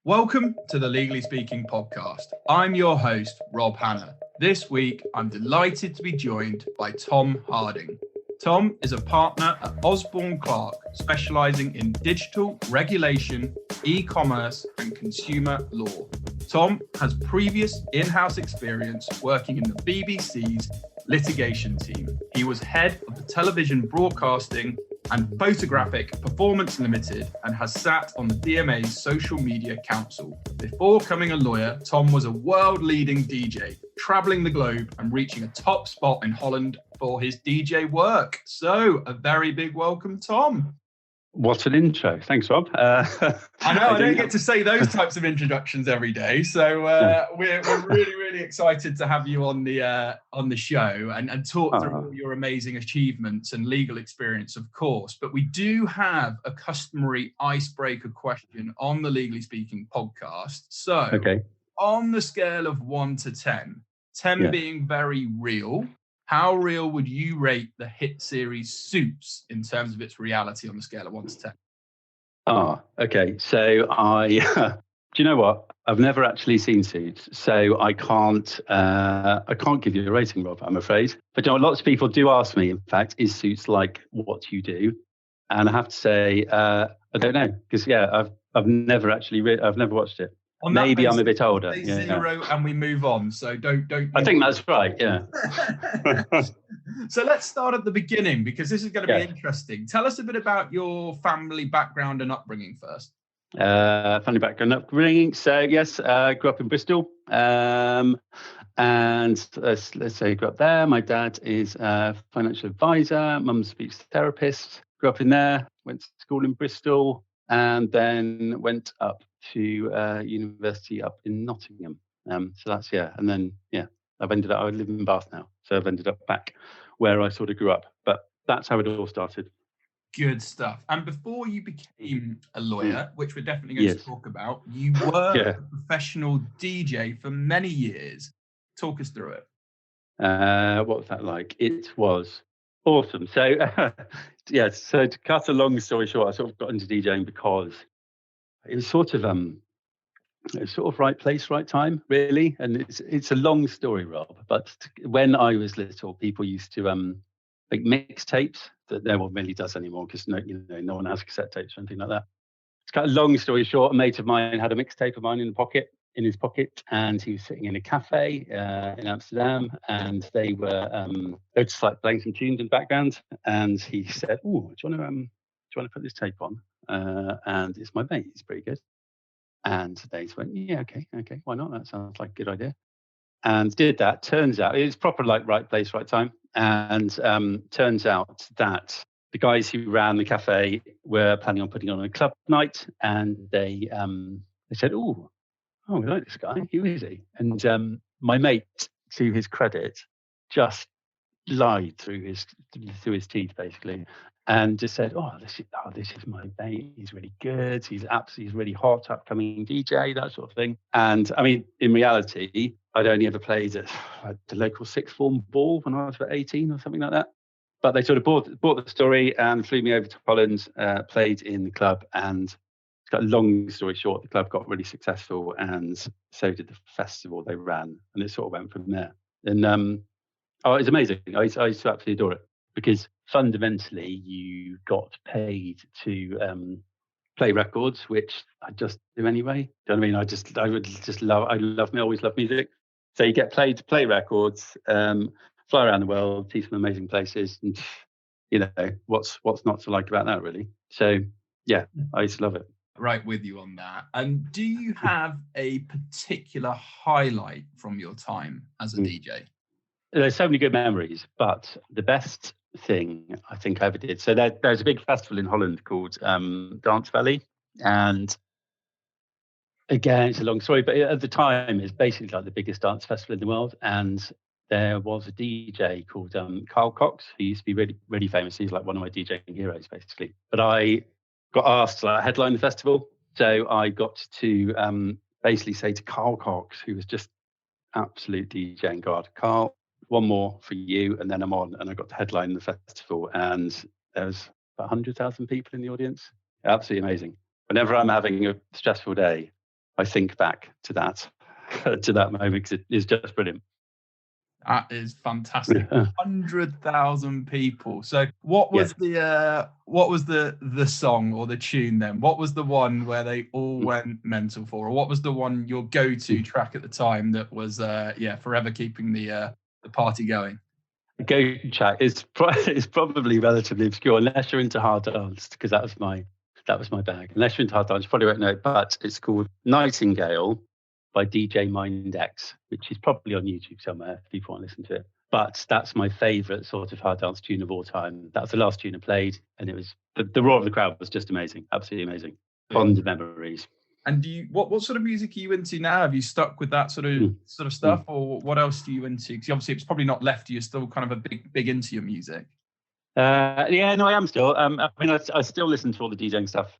Welcome to the Legally Speaking podcast. I'm your host, Rob Hanna. This week, I'm delighted to be joined by Tom Harding. Tom is a partner at Osborne Clarke, specialising in digital regulation, e-commerce and consumer law. Tom has previous in-house experience working in the BBC's litigation team. He was head of the television broadcasting and Photographic Performance Limited and has sat on the DMA's Social Media Council. Before becoming a lawyer, Tom was a world-leading DJ, travelling the globe and reaching a top spot in Holland for his DJ work. So, a very big welcome, Tom. What an intro. Thanks, Rob. I know, I don't get to say those types of introductions every day. So we're really excited to have you on the show and talk through all your amazing achievements and legal experience, of course. But we do have a customary icebreaker question on the Legally Speaking podcast. So on the scale of 1 to 10, 10 being very real, how real would you rate the hit series Suits in terms of its reality on the scale of 1 to 10? Okay. So do you know what? I've never actually seen Suits, so I can't give you a rating, Rob, I'm afraid. But you know, lots of people do ask me, in fact, is Suits like what you do? And I have to say, I don't know, because I've never actually I've never watched it. Maybe I'm a bit older. Zero, and we move on. So don't. I think that's right. Yeah. So let's start at the beginning, because this is going to be interesting. Tell us a bit about your family background and upbringing first. Family background upbringing. So yes, grew up in Bristol, and let's say grew up there. My dad is a financial advisor. Mum's a speech therapist. Grew up in there. Went to school in Bristol, and then went up to university up in Nottingham. So that's and then I live in Bath now, so I've ended up back where I sort of grew up. But that's how it all started. Good stuff. And before you became a lawyer, which we're definitely going to talk about, you were a professional DJ for many years. Talk us through it. What was that like? It was awesome. So so to cut a long story short, I sort of got into DJing because it was sort of right place, right time, really. And it's a long story, Rob. But when I was little, people used to make mixtapes that no one really does anymore, because no one has cassette tapes or anything like that. It's kind of long story short. A mate of mine had a mixtape of mine in his pocket, and he was sitting in a cafe in Amsterdam, and they were just like playing some tunes in the background. And he said, "Oh, do you want to put this tape on?" And it's my mate. He's pretty good. And they went, "Yeah, okay, why not? That sounds like a good idea." And did that. Turns out it was proper like right place, right time. And turns out that the guys who ran the cafe were planning on putting on a club night, and they said, "Oh, we like this guy. Who is he?" And my mate, to his credit, just lied through his teeth, basically, and just said, this is my mate. He's really good. He's really hot, upcoming DJ, that sort of thing. And I mean, in reality, I'd only ever played at the local sixth form ball when I was about 18 or something like that. But they sort of bought the story and flew me over to Holland, played in the club, and to cut a long story short, the club got really successful, and so did the festival they ran, and it sort of went from there. And it was amazing. I used to absolutely adore it, because fundamentally you got paid to play records, which I just do anyway. Do you know what I mean? I always love music. So you get paid to play records, fly around the world, see some amazing places, and what's not to like about that, really. So I used to love it. Right with you on that. And do you have a particular highlight from your time as a DJ? There's so many good memories, but the best thing I think I ever did. So there's a big festival in Holland called Dance Valley, and again, it's a long story, but at the time, it's basically like the biggest dance festival in the world. And there was a DJ called Carl Cox, who used to be really, really famous. He's like one of my DJing heroes, basically. But I got asked to headline the festival, so I got to basically say to Carl Cox, who was just absolute DJing god, "Carl, one more for you, and then I'm on." And I got to headline the festival, and there was about 100,000 people in the audience. Absolutely amazing. Whenever I'm having a stressful day, I think back to that to that moment because it is just brilliant. That is fantastic. Yeah. 100,000 people. So what was the song or the tune then? What was the one where they all went mental for? Or what was the one, your go-to track at the time that was forever keeping the party going? The go-to track is probably relatively obscure unless you're into hard dance, because that was my bag. Unless you're into hard dance, you probably won't know it, but it's called Nightingale by DJ Mindex, which is probably on YouTube somewhere if people want to listen to it. But that's my favourite sort of hard dance tune of all time. That was the last tune I played, and it was the roar of the crowd was just amazing, absolutely amazing. Fond memories. And do you what sort of music are you into now? Have you stuck with that sort of stuff, or what else do you into? Because obviously it's probably not left you. You're still kind of a big into your music. I am still. I mean, I still listen to all the DJing stuff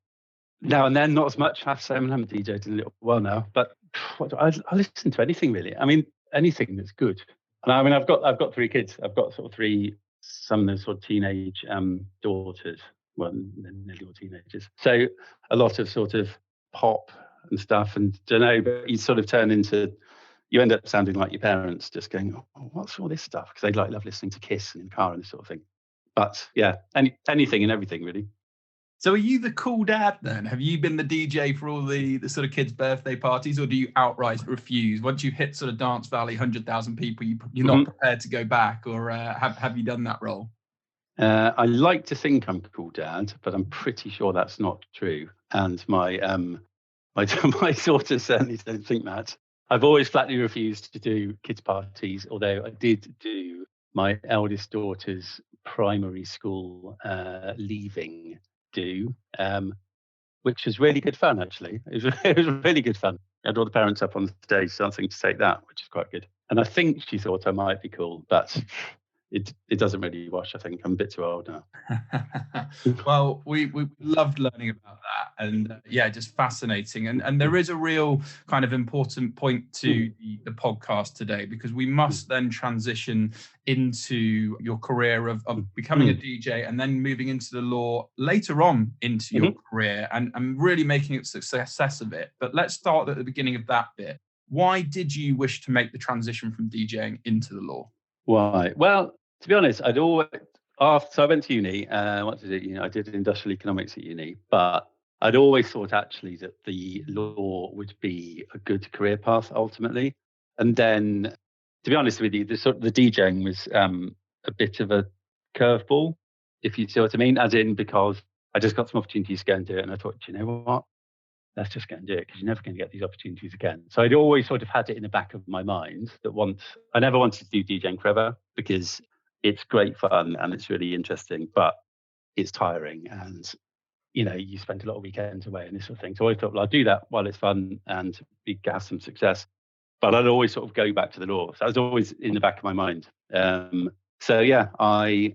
now and then, not as much. I have to say, I haven't DJed in a little while now, but I listen to anything really. I mean, anything that's good. And I mean, I've got 3 kids. I've got sort of 3, some of them sort of teenage daughters. Well, they're nearly all teenagers. So a lot of sort of pop and stuff. And don't know, but you sort of you end up sounding like your parents, just going, "Oh, what's all this stuff?" Because they love listening to Kiss in the car and this sort of thing. But yeah, anything and everything really. So are you the cool dad then? Have you been the DJ for all the sort of kids' birthday parties, or do you outright refuse? Once you hit sort of Dance Valley, 100,000 people, you're not prepared to go back, or have you done that role? I like to think I'm a cool dad, but I'm pretty sure that's not true. And my daughters certainly don't think that. I've always flatly refused to do kids' parties, although I did do my eldest daughter's primary school leaving do, which was really good fun, actually. It was really good fun. I had all the parents up on stage dancing to Take That, which is quite good. And I think she thought I might be cool, but it doesn't really wash, I think. I'm a bit too old now. Well, we loved learning about that, and just fascinating. And there is a real kind of important point to the podcast today, because we must then transition into your career of becoming a DJ and then moving into the law later on into your career and really making a success of it. But let's start at the beginning of that bit. Why did you wish to make the transition from DJing into the law? Why? Well, to be honest, I'd always, so I went to uni. What did I do? I did industrial economics at uni, but I'd always thought actually that the law would be a good career path ultimately. And then, to be honest with you, the DJing was a bit of a curveball, if you see what I mean. As in, because I just got some opportunities to go and do it, and I thought, you know what? Let's just go and do it, because you're never going to get these opportunities again. So I'd always sort of had it in the back of my mind that I never wanted to do DJing forever, because it's great fun and it's really interesting, but it's tiring, and you spend a lot of weekends away and this sort of thing. So I thought, well, I'll do that while it's fun and have some success. But I'd always sort of go back to the law. So that was always in the back of my mind. I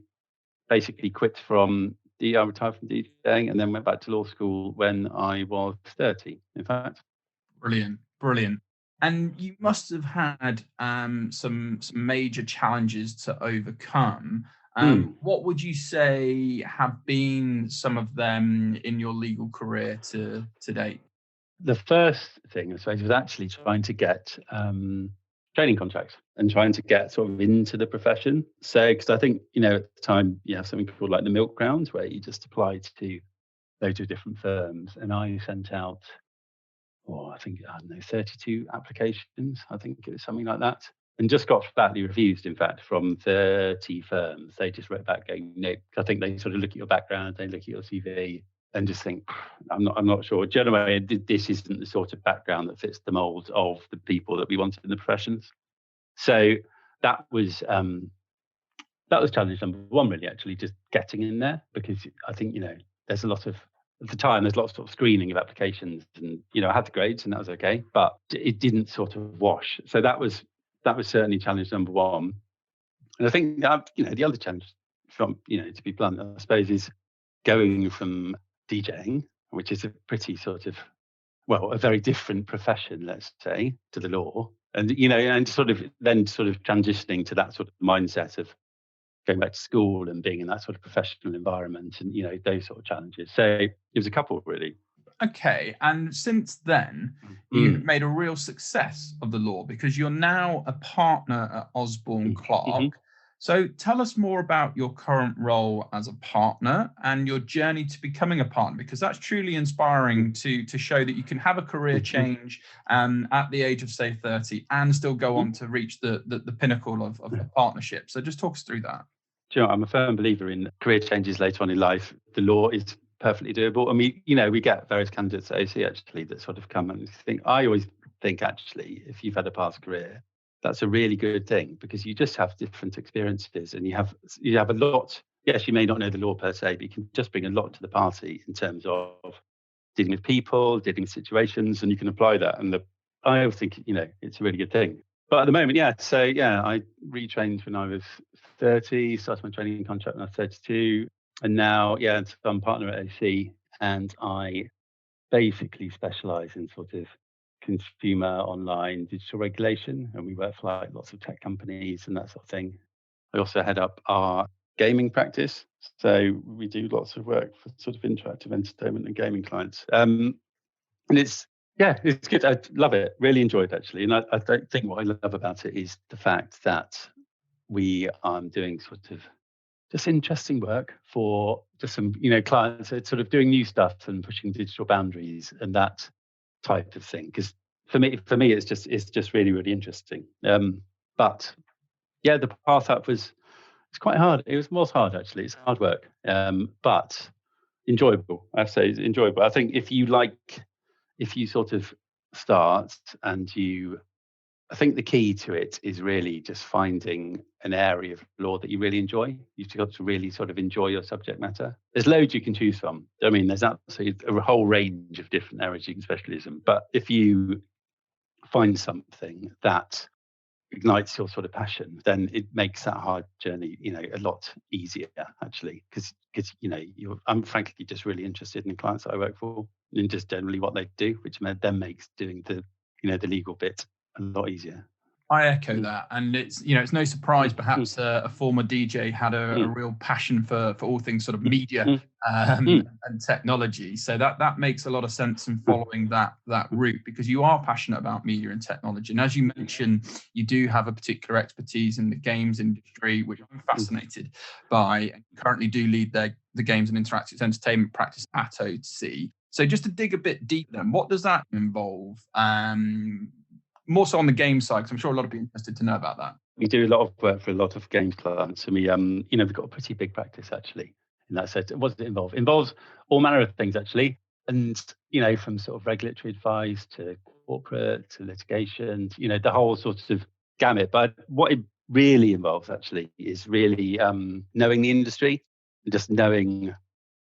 basically quit I retired from DJing and then went back to law school when I was 30, in fact. Brilliant. And you must have had some major challenges to overcome. What would you say have been some of them in your legal career to date? The first thing, I suppose, was actually trying to get training contracts and trying to get sort of into the profession. So, because I think, at the time, you have something called like the milk round, where you just apply to loads of different firms. And I sent out, 32 applications. I think it was something like that. And just got flatly refused, in fact, from 30 firms. They just wrote back going, no. I think they sort of look at your background, they look at your CV and just think, I'm not sure. Generally, this isn't the sort of background that fits the mold of the people that we wanted in the professions. So that was challenge number one, really, actually, just getting in there, because I think, there's a lot of, at the time, there's lots of screening of applications, and, I had the grades and that was okay, but it didn't sort of wash. So that was certainly challenge number one. And I think, the other challenge from, to be blunt, I suppose, is going from DJing, which is a pretty sort of, a very different profession, let's say, to the law. And, and sort of transitioning to that sort of mindset of going back to school and being in that sort of professional environment and, those sort of challenges. So it was a couple, really. Okay, and since then, you've made a real success of the law because you're now a partner at Osborne Mm-hmm. Clarke. So tell us more about your current role as a partner and your journey to becoming a partner, because that's truly inspiring to show that you can have a career change at the age of, say, 30 and still go on to reach the pinnacle of partnership. So just talk us through that. Do you know, I'm a firm believer in career changes later on in life. The law is perfectly doable. And we get various candidates at AC actually that sort of come and think, I always think actually, if you've had a past career, that's a really good thing because you just have different experiences and you have a lot. Yes, you may not know the law per se, but you can just bring a lot to the party in terms of dealing with people, dealing with situations, and you can apply that. And I always think, it's a really good thing. But at the moment, I retrained when I was 30, started my training contract when I was 32. And now, so I'm partner at AC and I basically specialize in sort of consumer online digital regulation. And we work for like lots of tech companies and that sort of thing. I also head up our gaming practice. So we do lots of work for sort of interactive entertainment and gaming clients. And it's good. I love it. Really enjoyed it actually. And I don't think what I love about it is the fact that we are doing sort of just interesting work for just some, clients that sort of doing new stuff and pushing digital boundaries and that type of thing. Because for me, it's just really, really interesting. But yeah, the path up it's quite hard. It was hard actually. It's hard work, but enjoyable. I say it's enjoyable. I think if you sort of start and I think the key to it is really just finding an area of law that you really enjoy. You've got to really sort of enjoy your subject matter. There's loads you can choose from. I mean, there's absolutely a whole range of different areas you can specialism. But if you find something that ignites your sort of passion, then it makes that hard journey, a lot easier actually, because I'm frankly just really interested in the clients that I work for and just generally what they do, which then makes doing the legal bit a lot easier. I echo that, and it's no surprise. Perhaps a former DJ had a real passion for all things sort of media and technology. So that makes a lot of sense in following that route because you are passionate about media and technology. And as you mentioned, you do have a particular expertise in the games industry, which I'm fascinated by. And you currently do lead the games and interactive entertainment practice at OC. So just to dig a bit deeper, then, what does that involve? More so on the game side, because I'm sure a lot of people are interested to know about that. We do a lot of work for a lot of games clients, and we, we've got a pretty big practice actually in that sense. What does it involve? It involves all manner of things actually, and from sort of regulatory advice to corporate to litigation, the whole sort of gamut. But what it really involves actually is really knowing the industry and just knowing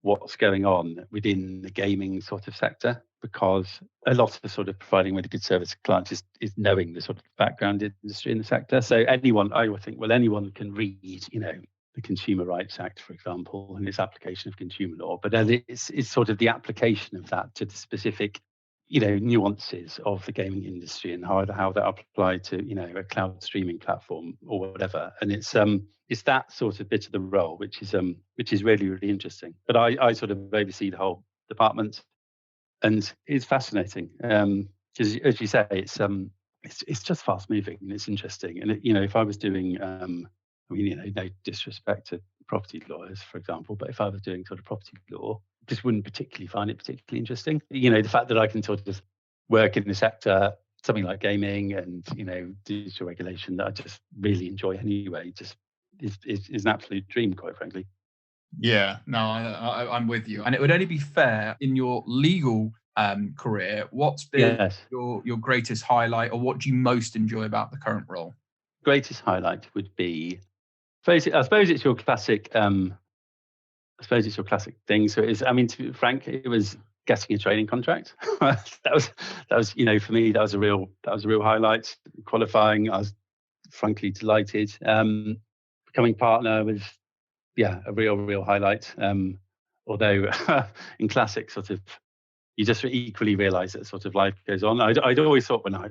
what's going on within the gaming sort of sector, because a lot of the sort of providing really good service to clients is knowing the sort of background industry in the sector. So I would think, anyone can read, the Consumer Rights Act, for example, and its application of consumer law, but then it's sort of the application of that to the specific, nuances of the gaming industry and how that apply to, a cloud streaming platform or whatever. And it's that sort of bit of the role, which is really, really interesting. But I sort of oversee the whole department, and it's fascinating because, as you say, it's just fast moving and it's interesting. And if I was doing, no disrespect to property lawyers, for example, but if I was doing sort of property law, just wouldn't particularly find it particularly interesting. The fact that I can sort of work in the sector, something like gaming and digital regulation that I just really enjoy anyway, just is an absolute dream, quite frankly. Yeah, no, I'm with you. And it would only be fair in your legal career. What's been your greatest highlight, or what do you most enjoy about the current role? Greatest highlight would be, I suppose it's your classic. I suppose it's your classic thing. So to be frank, it was getting a training contract. that was for me, that was a real highlight. Qualifying, I was frankly delighted. Becoming partner was a real highlight. Although in classic sort of, you just equally realise that sort of life goes on. I'd always thought when I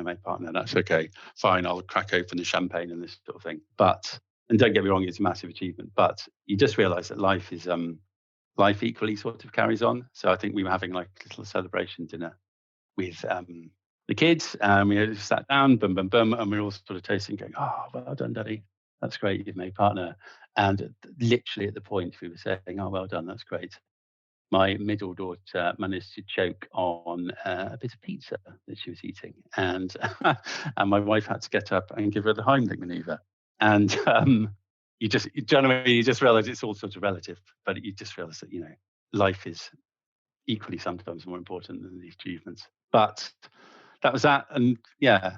made partner, that's okay, fine, I'll crack open the champagne and this sort of thing. But, and don't get me wrong, it's a massive achievement, but you just realise that life is life equally sort of carries on. So I think we were having like a little celebration dinner with the kids, and we just sat down, boom, boom, boom, and we were all sort of toasting, going, "Oh, well done, Daddy. That's great. You've made partner." And literally at the point we were saying, "Oh, well done. That's great," my middle daughter managed to choke on a bit of pizza that she was eating, and and my wife had to get up and give her the Heimlich maneuver. And you just, generally, you just realise it's all sorts of relative, but you just realise that life is equally sometimes more important than the achievements. But that was that, and yeah,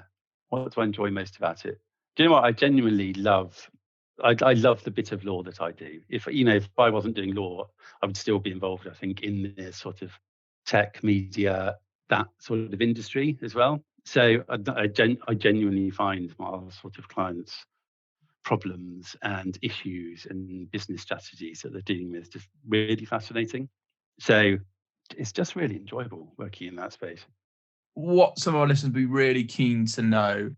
what do I enjoy most about it? Do you know what I genuinely love? I love the bit of law that I do. If I wasn't doing law, I would still be involved, I think, in the sort of tech, media, that sort of industry as well. So I genuinely find my sort of clients' problems and issues and business strategies that they're dealing with just really fascinating. So it's just really enjoyable working in that space. What some of our listeners would be really keen to know,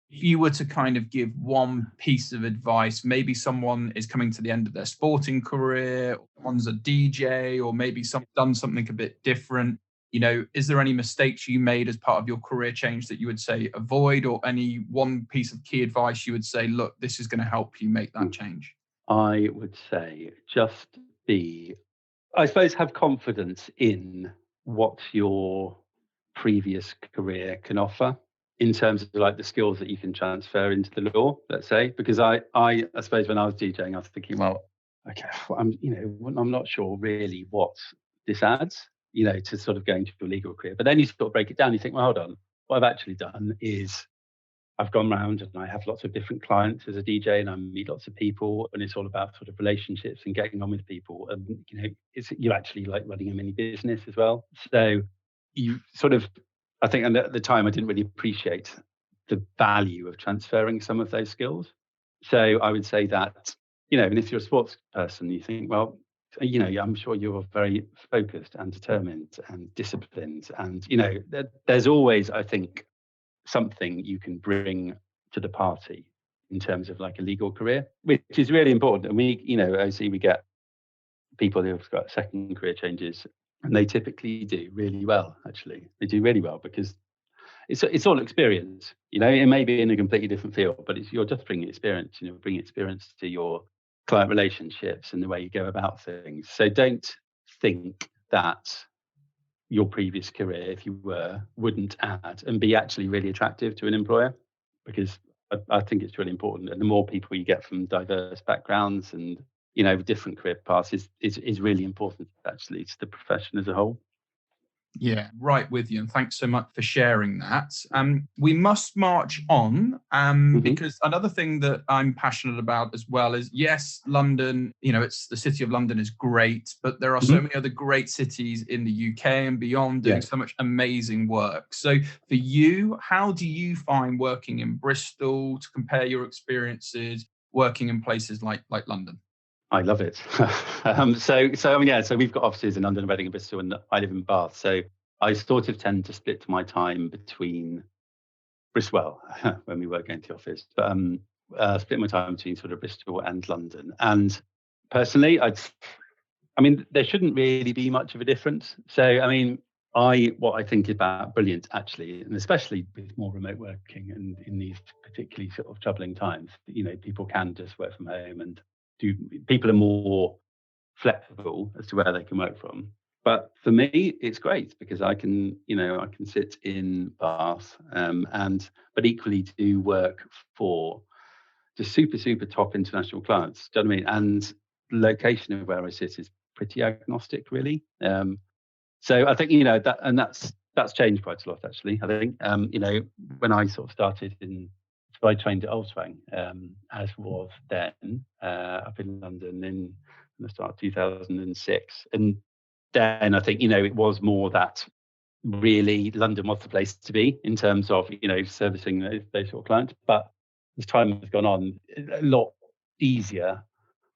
if you were to kind of give one piece of advice, maybe someone is coming to the end of their sporting career, or someone's a DJ, or maybe someone's done something a bit different. Is there any mistakes you made as part of your career change that you would say avoid, or any one piece of key advice you would say, look, this is going to help you make that change? I would say just have confidence in what your previous career can offer in terms of like the skills that you can transfer into the law, let's say. Because I suppose when I was DJing, I was thinking, well, okay, I'm not sure really what this adds, to sort of going to a legal career. But then you sort of break it down, you think, well, hold on, what I've actually done is I've gone round and I have lots of different clients as a DJ, and I meet lots of people, and it's all about sort of relationships and getting on with people. And you're actually like running a mini business as well. So you sort of, I think, and at the time I didn't really appreciate the value of transferring some of those skills. So I would say that, and if you're a sports person, you think, well, I'm sure you're very focused and determined and disciplined, and there's always, I think, something you can bring to the party in terms of like a legal career, which is really important. And we, obviously we get people who've got second career changes, and they typically do really well. Actually, they do really well because it's all experience. It may be in a completely different field, but you're just bringing experience. Bringing experience to your client relationships and the way you go about things. So don't think that your previous career, if you wouldn't add and be actually really attractive to an employer, because I think it's really important. And the more people you get from diverse backgrounds and different career paths is really important actually to the profession as a whole. Yeah, right with you. And thanks so much for sharing that. We must march on because another thing that I'm passionate about as well is, yes, London, it's the city of London is great, but there are so many other great cities in the UK and beyond doing so much amazing work. So for you, how do you find working in Bristol, to compare your experiences working in places like London? I love it. So we've got offices in London, Reading, and Bristol, and I live in Bath. So I sort of tend to split my time between Bristol when we were going to the office, but split my time between sort of Bristol and London. And personally, there shouldn't really be much of a difference. So what I think about brilliant actually, and especially with more remote working and in these particularly sort of troubling times, people can just work from home and people are more flexible as to where they can work from. But for me, it's great because I can sit in Bath, but equally do work for just super, super top international clients. Do you know what I mean? And the location of where I sit is pretty agnostic, really. So I think that's changed quite a lot actually. I think when I sort of started I trained at Volkswagen, as was then up in London in the start of 2006. And then I think, it was more that really London was the place to be in terms of, servicing those sort of clients. But as time has gone on, a lot easier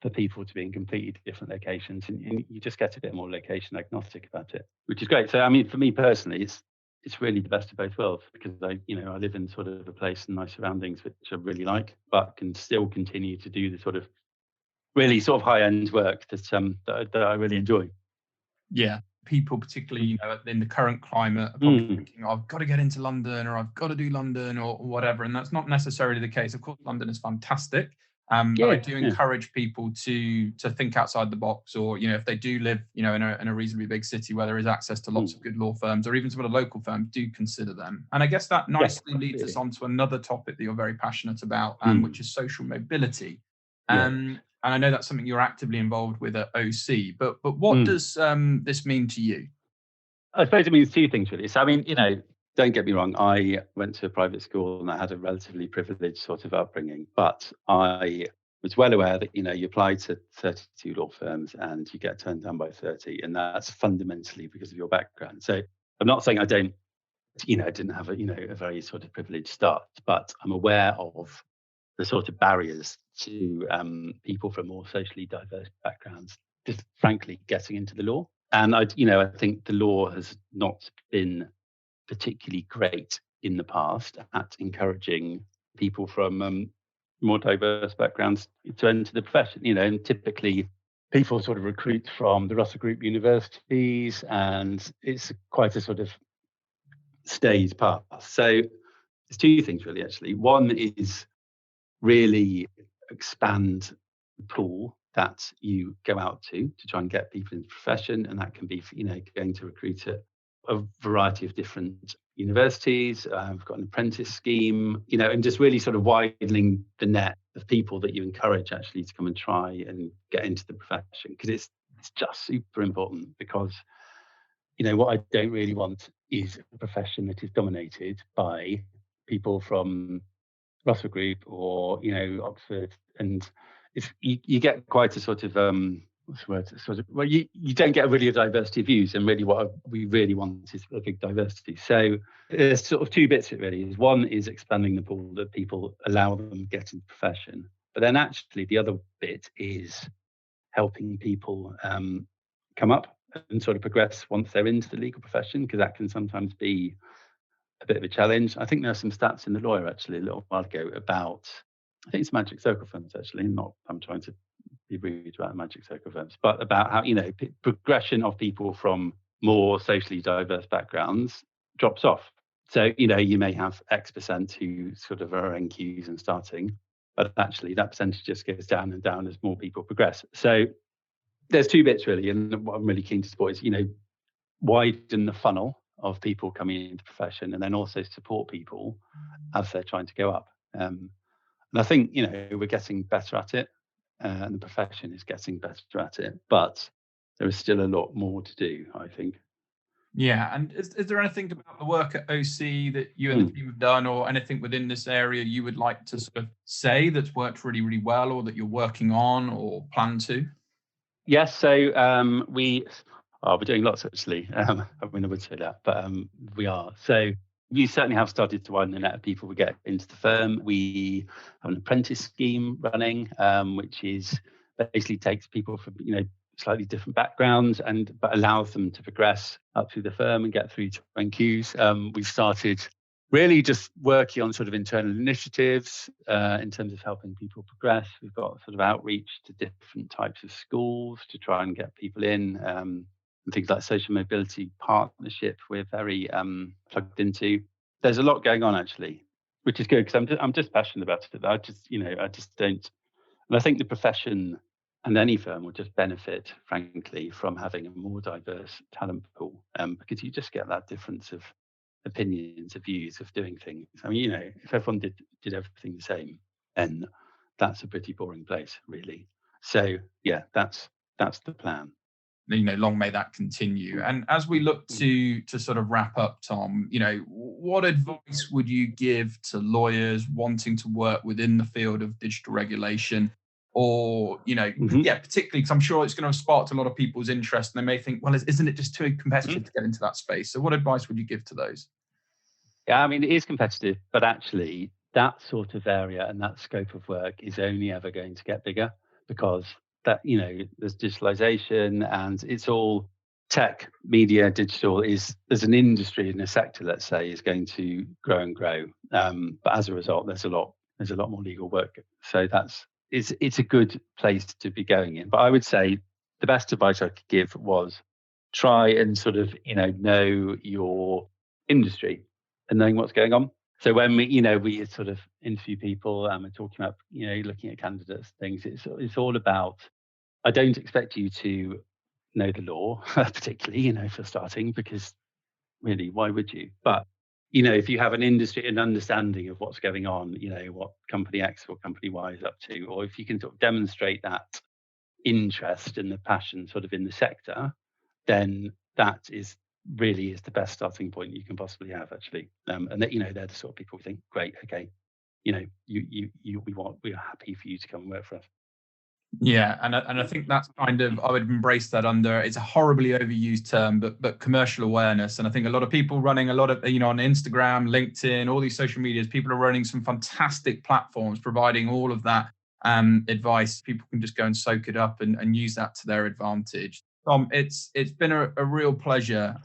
for people to be in completely different locations. And you just get a bit more location agnostic about it, which is great. So, for me personally, it's really the best of both worlds because I live in sort of a place and nice surroundings which I really like, but can still continue to do the sort of really sort of high end work that I really enjoy. Yeah. People, particularly, in the current climate, are probably Mm. thinking, I've got to get into London, or I've got to do London, or whatever. And that's not necessarily the case. Of course, London is fantastic. But I Yeah, do yeah. encourage people to think outside the box, or, if they do live, in a reasonably big city where there is access to lots of good law firms, or even some of the local firms, do consider them. And I guess that Yes, nicely leads us absolutely. on to another topic that you're very passionate about, which is social mobility. Yes. And I know that's something you're actively involved with at OC, but what Mm. does this mean to you? I suppose it means two things really. So I mean, don't get me wrong, I went to a private school and I had a relatively privileged sort of upbringing, but I was well aware that, you apply to 32 law firms and you get turned down by 30, and that's fundamentally because of your background. So I'm not saying I don't, I didn't have a very sort of privileged start, but I'm aware of the sort of barriers to people from more socially diverse backgrounds, just frankly getting into the law. And I think the law has not been particularly great in the past at encouraging people from more diverse backgrounds to enter the profession. And typically people sort of recruit from the Russell Group universities, and it's quite a sort of staid path. So there's two things really, actually. One is really expand the pool that you go out to try and get people into the profession, and that can be, going to recruit at a variety of different universities. We've got an apprentice scheme, and just really sort of widening the net of people that you encourage actually to come and try and get into the profession, because it's just super important. Because what I don't really want is a profession that is dominated by people from Russell Group or Oxford, and you get quite a sort of what's the word? Sort of, well, you don't get really a diversity of views, and really what we really want is a big diversity. So there's sort of two bits. It really is. One is expanding the pool that people allow them to get into the profession, but then actually the other bit is helping people come up and sort of progress once they're into the legal profession, because that can sometimes be a bit of a challenge. I think there are some stats in the Lawyer actually a little while ago about, I think it's magic circle firms actually, not I'm trying to be rude about magic circle firms, but about how, progression of people from more socially diverse backgrounds drops off. So, you may have X percent who sort of are NQs and starting, but actually that percentage just goes down and down as more people progress. So there's two bits really. And what I'm really keen to support is, widen the funnel of people coming into the profession, and then also support people as they're trying to go up. And I think, we're getting better at it, and the profession is getting better at it, but there is still a lot more to do, I think. Yeah, and is there anything about the work at OC that you and the team have done, or anything within this area you would like to sort of say that's worked really, really well, or that you're working on or plan to? Yes, so we're doing lots actually. I mean, I would say that, but we are. So we certainly have started to widen the net of people we get into the firm. We have an apprentice scheme running, which is basically takes people from slightly different backgrounds but allows them to progress up through the firm and get through to NQs. We've started really just working on sort of internal initiatives in terms of helping people progress. We've got sort of outreach to different types of schools to try and get people in, and things like social mobility partnership we're very plugged into. There's a lot going on actually, which is good because I'm just passionate about it. I just don't, and I think the profession and any firm will just benefit, frankly, from having a more diverse talent pool, because you just get that difference of opinions, of views, of doing things. I mean, if everyone did everything the same, then that's a pretty boring place, really. So yeah, that's the plan. Long may that continue. And as we look to sort of wrap up, Tom, what advice would you give to lawyers wanting to work within the field of digital regulation? Or, particularly because I'm sure it's going to have sparked a lot of people's interest, and they may think, well, isn't it just too competitive to get into that space? So what advice would you give to those? Yeah, I mean, it is competitive, but actually that sort of area and that scope of work is only ever going to get bigger, because there's digitalization and it's all tech, media, digital there's an industry in a sector, let's say, is going to grow and grow. But as a result, there's a lot more legal work. So it's a good place to be going in. But I would say the best advice I could give was try and sort of, know your industry and knowing what's going on. So when we sort of interview people and talking about, looking at candidates, things, it's all about, I don't expect you to know the law, particularly, for starting, because really, why would you? But, if you have an industry, an understanding of what's going on, what company X or company Y is up to, or if you can sort of demonstrate that interest and the passion sort of in the sector, then that is really the best starting point you can possibly have, actually. And that, they're the sort of people who think, great, okay, we're happy for you to come and work for us. Yeah, and I think that's kind of, I would embrace that under, it's a horribly overused term, but commercial awareness. And I think a lot of people running a lot of, on Instagram, LinkedIn, all these social medias, people are running some fantastic platforms providing all of that advice. People can just go and soak it up and use that to their advantage. Tom, it's been a real pleasure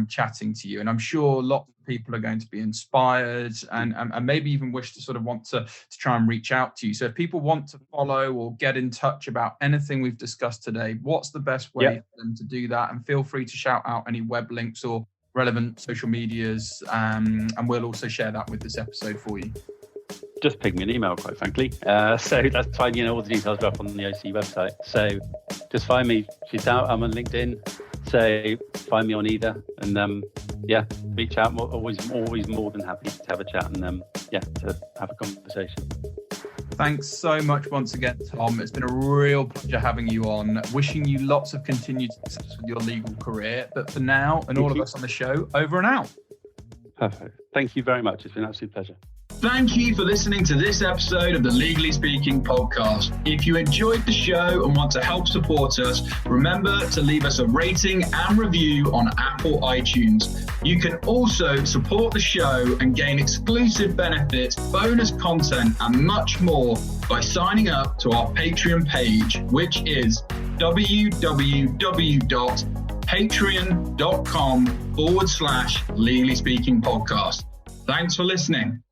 chatting to you, and I'm sure lots of people are going to be inspired and maybe even wish to sort of want to try and reach out to you. So if people want to follow or get in touch about anything we've discussed today, what's the best way for them to do that? And feel free to shout out any web links or relevant social medias, and we'll also share that with this episode for you. Just ping me an email, quite frankly. So that's fine. All the details are up on the OC website. So just find me, shoot out. I'm on LinkedIn. So find me on either. And reach out. Always more than happy to have a chat and to have a conversation. Thanks so much once again, Tom. It's been a real pleasure having you on. Wishing you lots of continued success with your legal career. But for now, and all of us on the show, over and out. Perfect. Thank you very much. It's been an absolute pleasure. Thank you for listening to this episode of the Legally Speaking podcast. If you enjoyed the show and want to help support us, remember to leave us a rating and review on Apple iTunes. You can also support the show and gain exclusive benefits, bonus content, and much more by signing up to our Patreon page, which is www.patreon.com/Legally Speaking Podcast. Thanks for listening.